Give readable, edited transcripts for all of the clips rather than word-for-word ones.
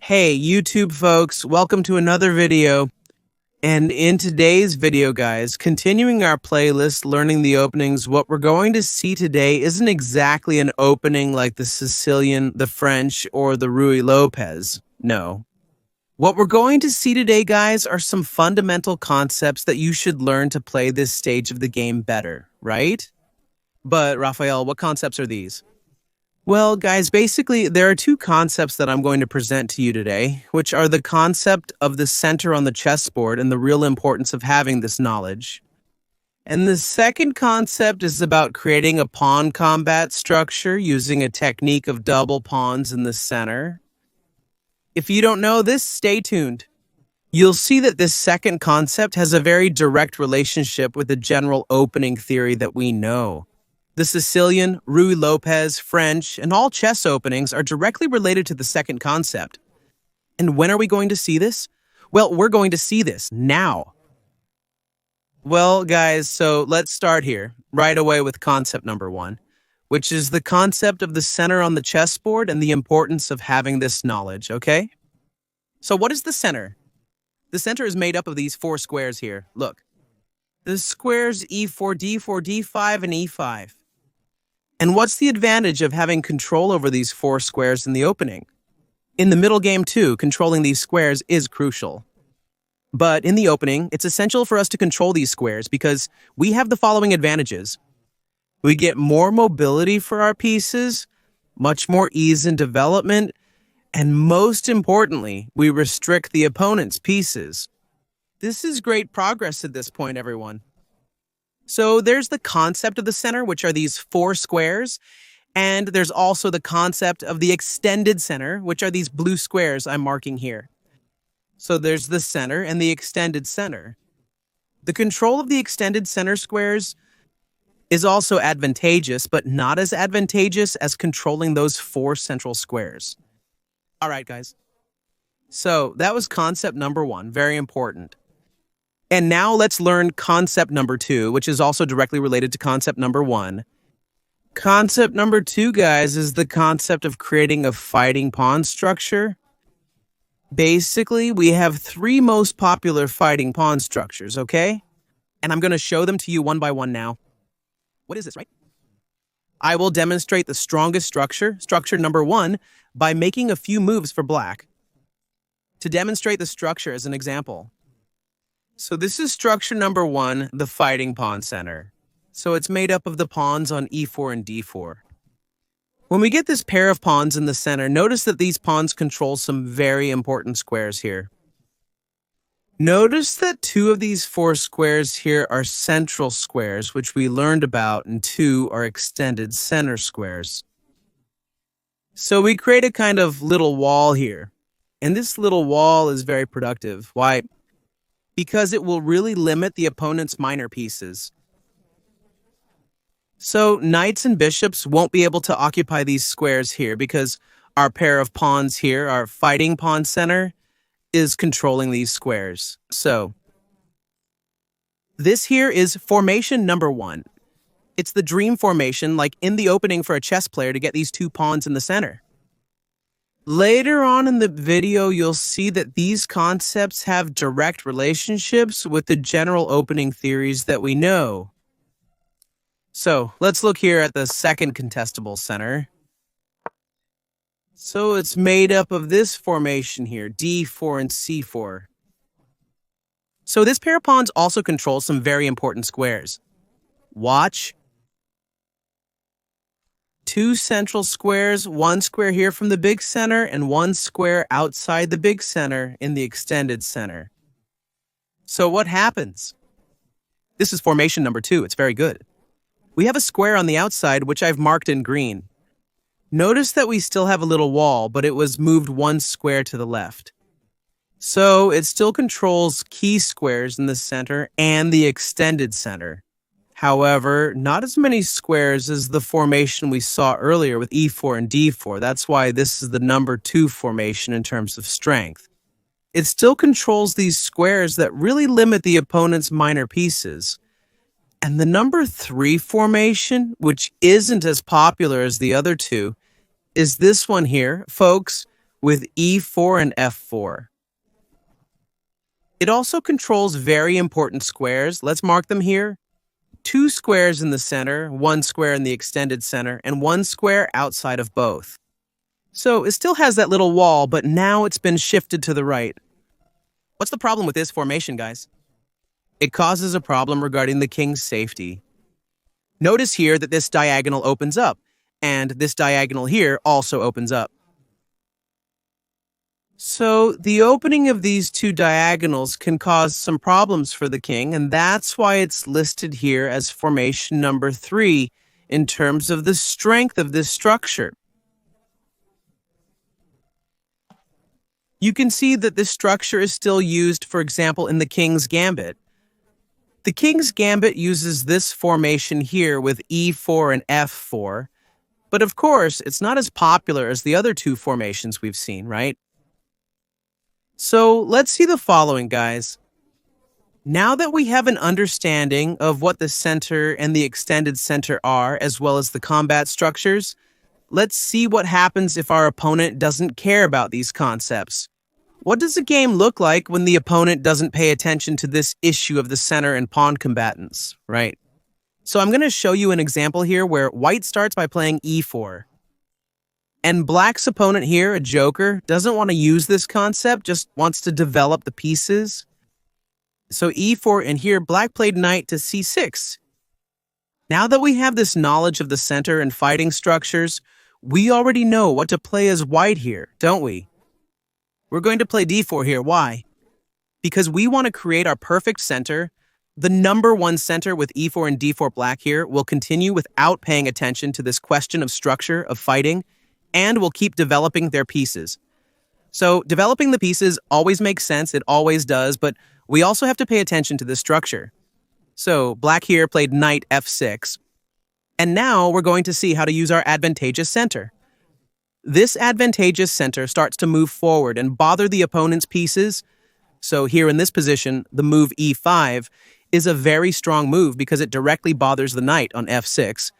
Hey, YouTube folks, welcome to another video. And in today's video, guys, continuing our playlist, Learning the Openings, what we're going to see today isn't exactly an opening like the Sicilian, the French, or the Ruy Lopez. No. What we're going to see today, guys, are some fundamental concepts that you should learn to play this stage of the game better, right? But, Raphael, what concepts are these? Well, guys, basically, there are two concepts that I'm going to present to you today, which are the concept of the center on the chessboard and the real importance of having this knowledge. And the second concept is about creating a pawn combat structure using a technique of double pawns in the center. If you don't know this, stay tuned. You'll see that this second concept has a very direct relationship with the general opening theory that we know. The Sicilian, Ruy Lopez, French, and all chess openings are directly related to the second concept. And when are we going to see this? Well, we're going to see this now. Well, guys, so let's start here, right away with concept number one, which is the concept of the center on the chessboard and the importance of having this knowledge, okay? So what is the center? The center is made up of these four squares here. Look. The squares e4, d4, d5, and e5. And what's the advantage of having control over these four squares in the opening? In the middle game too, controlling these squares is crucial. But in the opening, it's essential for us to control these squares because we have the following advantages. We get more mobility for our pieces, much more ease in development, and most importantly, we restrict the opponent's pieces. This is great progress at this point, everyone. So there's the concept of the center, which are these four squares, and there's also the concept of the extended center, which are these blue squares I'm marking here. So there's the center and the extended center. The control of the extended center squares is also advantageous, but not as advantageous as controlling those four central squares. All right, guys. So that was concept number one, very important. And now let's learn concept number two, which is also directly related to concept number one. Concept number two, guys, is the concept of creating a fighting pawn structure. Basically, we have three most popular fighting pawn structures, okay? And I'm going to show them to you one by one now. What is this, right? I will demonstrate the strongest structure, structure number one, by making a few moves for black. To demonstrate the structure as an example. So this is structure number one, the fighting pawn center. So it's made up of the pawns on e4 and d4. When we get this pair of pawns in the center, notice that these pawns control some very important squares here. Notice that two of these four squares here are central squares, which we learned about, and two are extended center squares. So we create a kind of little wall here. And this little wall is very productive. Why? Because it will really limit the opponent's minor pieces. So knights and bishops won't be able to occupy these squares here because our pair of pawns here, our fighting pawn center, is controlling these squares. So this here is formation number one. It's the dream formation, like in the opening for a chess player to get these two pawns in the center. Later on in the video, you'll see that these concepts have direct relationships with the general opening theories that we know. So let's look here at the second contestable center. So it's made up of this formation here, d4 and c4. So this pair of pawns also controls some very important squares. Watch. Two central squares, one square here from the big center and one square outside the big center in the extended center. So what happens? This is formation number two. It's very good. We have a square on the outside, which I've marked in green. Notice that we still have a little wall, but it was moved one square to the left. So it still controls key squares in the center and the extended center. However, not as many squares as the formation we saw earlier with e4 and d4. That's why this is the number two formation in terms of strength. It still controls these squares that really limit the opponent's minor pieces. And the number three formation, which isn't as popular as the other two, is this one here. Folks, with e4 and f4. It also controls very important squares. Let's mark them here. 2 squares in the center, 1 square in the extended center, and 1 square outside of both. So it still has that little wall, but now it's been shifted to the right. What's the problem with this formation, guys? It causes a problem regarding the king's safety. Notice here that this diagonal opens up, and this diagonal here also opens up. So the opening of these 2 diagonals can cause some problems for the king, and that's why it's listed here as formation number 3 in terms of the strength of this structure. You can see that this structure is still used, for example, in the King's Gambit. The King's Gambit uses this formation here with e4 and f4, but of course, it's not as popular as the other 2 formations we've seen, right? So let's see the following, guys. Now that we have an understanding of what the center and the extended center are, as well as the combat structures, let's see what happens if our opponent doesn't care about these concepts. What does a game look like when the opponent doesn't pay attention to this issue of the center and pawn combatants, right? So I'm going to show you an example here where white starts by playing e4. And black's opponent here, a joker, doesn't want to use this concept, just wants to develop the pieces. So e4, and here black played knight to c6. Now that we have this knowledge of the center and fighting structures, we already know what to play as white here, don't we? We're going to play d4 here. Why? Because we want to create our perfect center. The number 1 center with e4 and d4 black here will continue without paying attention to this question of structure, of fighting, and will keep developing their pieces. So developing the pieces always makes sense, it always does, but we also have to pay attention to the structure. So black here played knight f6, and now we're going to see how to use our advantageous center. This advantageous center starts to move forward and bother the opponent's pieces. So here in this position, the move e5 is a very strong move because it directly bothers the knight on f6.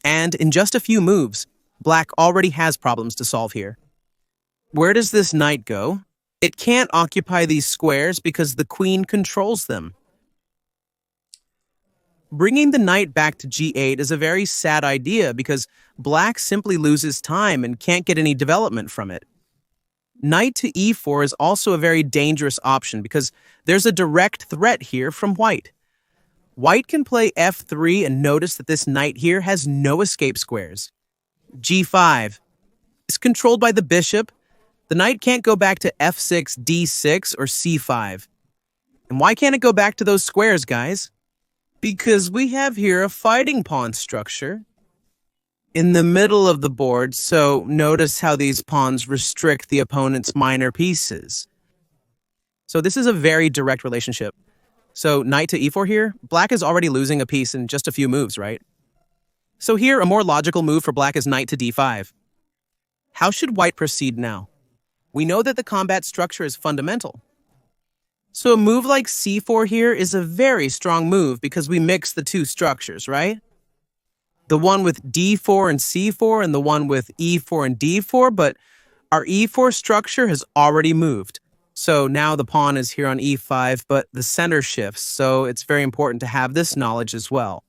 And in just a few moves, black already has problems to solve here. Where does this knight go? It can't occupy these squares because the queen controls them. Bringing the knight back to g8 is a very sad idea because black simply loses time and can't get any development from it. Knight to e4 is also a very dangerous option because there's a direct threat here from white. White can play f3 and notice that this knight here has no escape squares. g5 is controlled by the bishop. The knight can't go back to f6, d6, or c5. And why can't it go back to those squares, guys? Because we have here a fighting pawn structure in the middle of the board, so notice how these pawns restrict the opponent's minor pieces. So this is a very direct relationship. So knight to e4 here, black is already losing a piece in just a few moves, right? So here, a more logical move for black is knight to d5. How should white proceed now? We know that the combat structure is fundamental. So a move like c4 here is a very strong move because we mix the 2 structures, right? The one with d4 and c4 and the one with e4 and d4, but our e4 structure has already moved. So now the pawn is here on e5, but the center shifts, so it's very important to have this knowledge as well.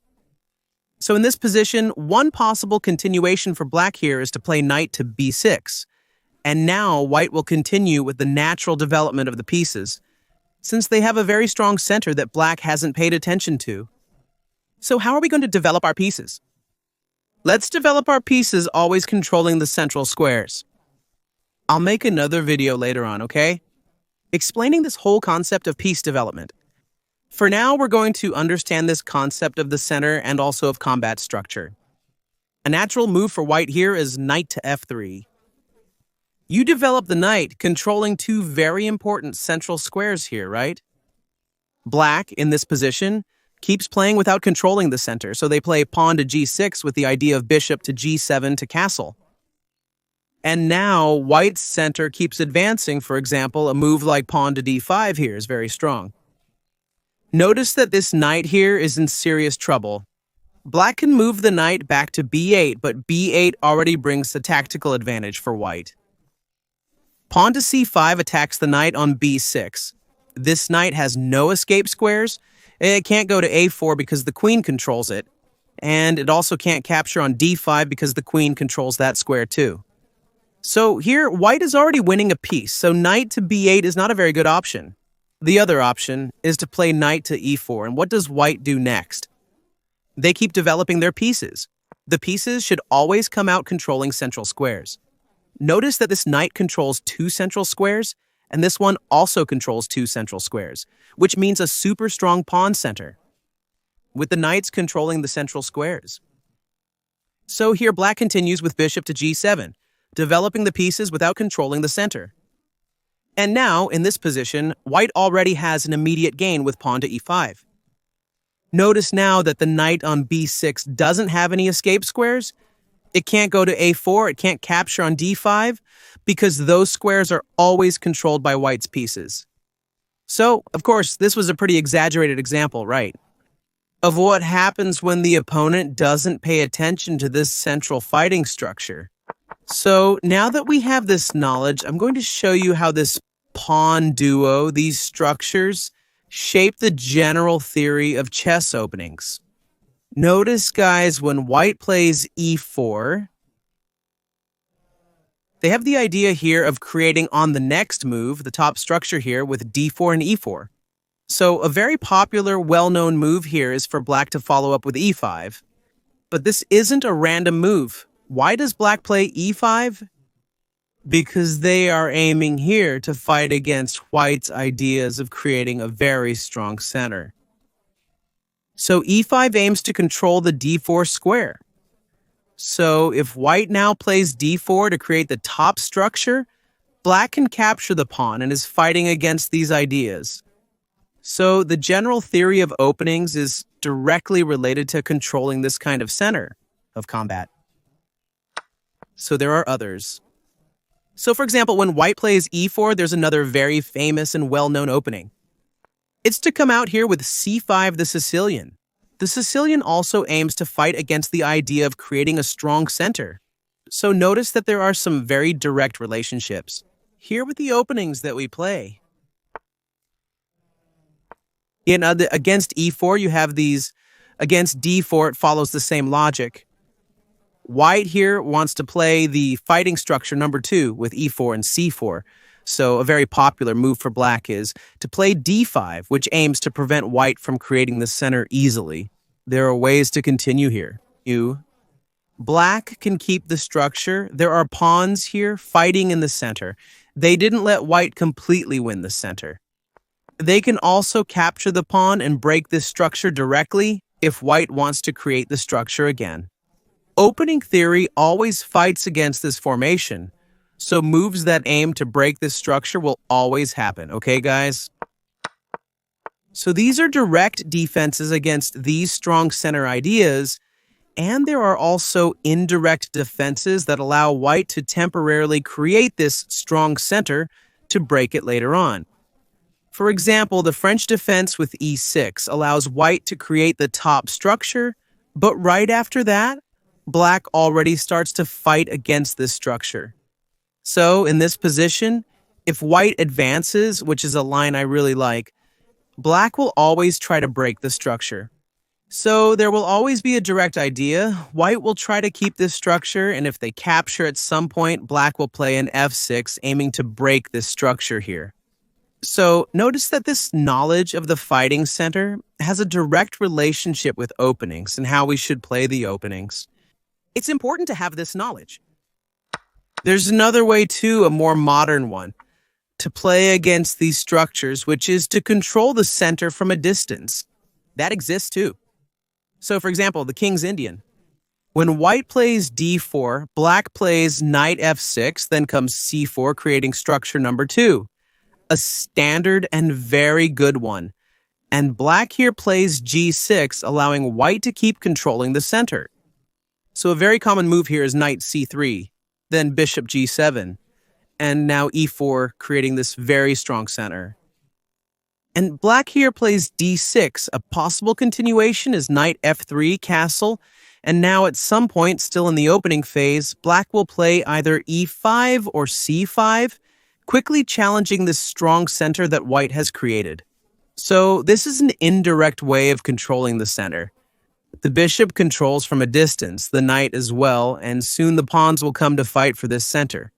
So in this position, one possible continuation for black here is to play knight to b6. And now white will continue with the natural development of the pieces, since they have a very strong center that black hasn't paid attention to. So how are we going to develop our pieces? Let's develop our pieces always controlling the central squares. I'll make another video later on, okay? Explaining this whole concept of piece development. For now, we're going to understand this concept of the center and also of combat structure. A natural move for white here is knight to f3. You develop the knight controlling 2 very important central squares here, right? Black, in this position, keeps playing without controlling the center, so they play pawn to g6 with the idea of bishop to g7 to castle. And now, white's center keeps advancing. For example, a move like pawn to d5 here is very strong. Notice that this knight here is in serious trouble. Black can move the knight back to b8, but b8 already brings the tactical advantage for white. Pawn to c5 attacks the knight on b6. This knight has no escape squares. It can't go to a4 because the queen controls it. And it also can't capture on d5 because the queen controls that square too. So here, white is already winning a piece, so knight to b8 is not a very good option. The other option is to play knight to e4, and what does white do next? They keep developing their pieces. The pieces should always come out controlling central squares. Notice that this knight controls 2 central squares, and this one also controls 2 central squares, which means a super strong pawn center, with the knights controlling the central squares. So here black continues with bishop to g7, developing the pieces without controlling the center. And now, in this position, white already has an immediate gain with pawn to e5. Notice now that the knight on b6 doesn't have any escape squares. It can't go to a4, it can't capture on d5, because those squares are always controlled by white's pieces. So, of course, this was a pretty exaggerated example, right? Of what happens when the opponent doesn't pay attention to this central fighting structure. So, now that we have this knowledge, I'm going to show you how this pawn duo, these structures, shape the general theory of chess openings. Notice, guys, when white plays e4, they have the idea here of creating on the next move, the top structure here, with d4 and e4. So a very popular, well-known move here is for black to follow up with e5. But this isn't a random move. Why does black play e5? Because they are aiming here to fight against white's ideas of creating a very strong center. So e5 aims to control the d4 square. So if white now plays d4 to create the top structure, black can capture the pawn and is fighting against these ideas. So the general theory of openings is directly related to controlling this kind of center of combat. So there are others. So for example, when white plays e4, there's another very famous and well-known opening. It's to come out here with c5 the Sicilian. The Sicilian also aims to fight against the idea of creating a strong center. So notice that there are some very direct relationships. Here with the openings that we play. Against e4, you have these. Against d4, it follows the same logic. White here wants to play the fighting structure number 2 with e4 and c4. So a very popular move for black is to play d5, which aims to prevent white from creating the center easily. There are ways to continue here. Black can keep the structure. There are pawns here fighting in the center. They didn't let white completely win the center. They can also capture the pawn and break this structure directly if white wants to create the structure again. Opening theory always fights against this formation. So moves that aim to break this structure will always happen, okay, guys? So these are direct defenses against these strong center ideas, and there are also indirect defenses that allow white to temporarily create this strong center to break it later on. For example, the French defense with e6 allows white to create the top structure, but right after that, black already starts to fight against this structure. So, in this position, if white advances, which is a line I really like, black will always try to break the structure. So, there will always be a direct idea. White will try to keep this structure, and if they capture at some point, black will play an f6, aiming to break this structure here. So, notice that this knowledge of the fighting center has a direct relationship with openings and how we should play the openings. It's important to have this knowledge. There's another way too, a more modern one, to play against these structures, which is to control the center from a distance. That exists too. So for example, the King's Indian. When white plays d4, black plays knight f6, then comes c4, creating structure number 2. A standard and very good one. And black here plays g6, allowing white to keep controlling the center. So a very common move here is knight c3. Then bishop g7, and now e4, creating this very strong center. And black here plays d6. A possible continuation is knight f3, castle, and now at some point, still in the opening phase, black will play either e5 or c5, quickly challenging this strong center that white has created. So this is an indirect way of controlling the center. The bishop controls from a distance, the knight as well, and soon the pawns will come to fight for this center.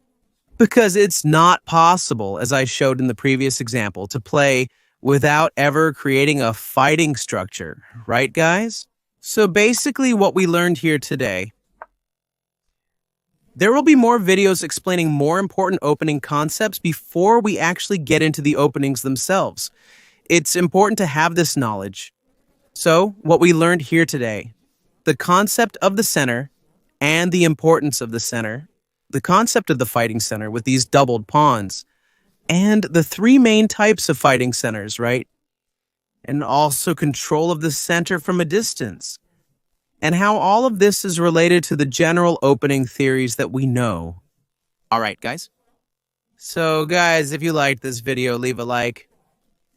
Because it's not possible, as I showed in the previous example, to play without ever creating a fighting structure, right guys? So basically what we learned here today, there will be more videos explaining more important opening concepts before we actually get into the openings themselves. It's important to have this knowledge. So, what we learned here today, the concept of the center and the importance of the center, the concept of the fighting center with these doubled pawns, and the three main types of fighting centers, right? And also control of the center from a distance, and how all of this is related to the general opening theories that we know. All right, guys. So, guys, if you liked this video, leave a like.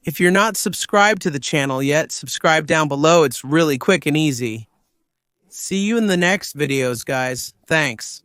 If you're not subscribed to the channel yet, subscribe down below. It's really quick and easy. See you in the next videos, guys. Thanks.